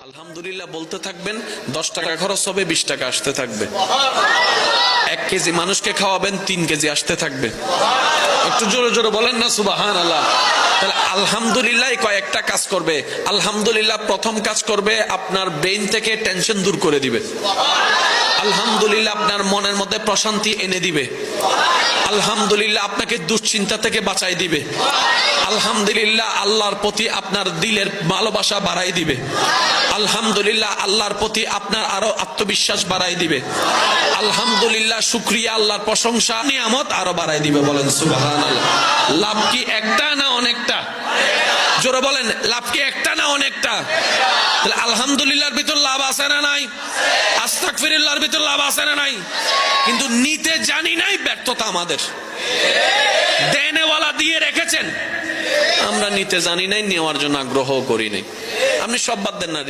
আলহামদুলিল্লাহ বলতে থাকবেন, 10 টাকা খরচ হবে, 20 টাকা আসতে থাকবে। 1 কেজি মানুষকে খাওয়াবেন, 3 কেজি আসতে থাকবে। একটু জোরে জোরে বলেন না সুবহানাল্লাহ। তাহলে আলহামদুলিল্লাহ কয়েকটা কাজ করবে। আলহামদুলিল্লাহ প্রথম কাজ করবে, আপনার ব্রেইন থেকে টেনশন দূর করে দিবে। আলহামদুলিল্লাহ আপনার মনের মধ্যে প্রশান্তি এনে দিবে। আলহামদুলিল্লাহ আপনাকে দুশ্চিন্তা থেকে বাঁচাই দিবে। আলহামদুলিল্লাহ আল্লাহর প্রতি আপনার দিলের ভালোবাসা বাড়াই দিবে। আলহামদুলিল্লাহ আল্লাহর প্রতি আপনার আরো আত্মবিশ্বাস বাড়াই দিবে। আলহামদুলিল্লাহ শুকরিয়া, আল্লাহর প্রশংসা, নিয়ামত আরো বাড়াই দিবে। বলেন সুবহানাল্লাহ। লাভ কি একটা না অনেকটা? জোরে বলেন, লাভ কি একটা না অনেকটা? তাহলে আলহামদুলিল্লাহর ভিতর লাভ আছে না নাই? আস্তাগফিরুল্লাহর ভিতর লাভ আছে না নাই? কিন্তু নিতে জানি নাই, ব্যর্থতা আমাদের। দেনেওয়ালা দিয়ে রেখেছেন, আমরা নিতে জানি নাই, নেওয়ার জন্য আগ্রহ করি নাই। আপনি সব বাদ দেন না।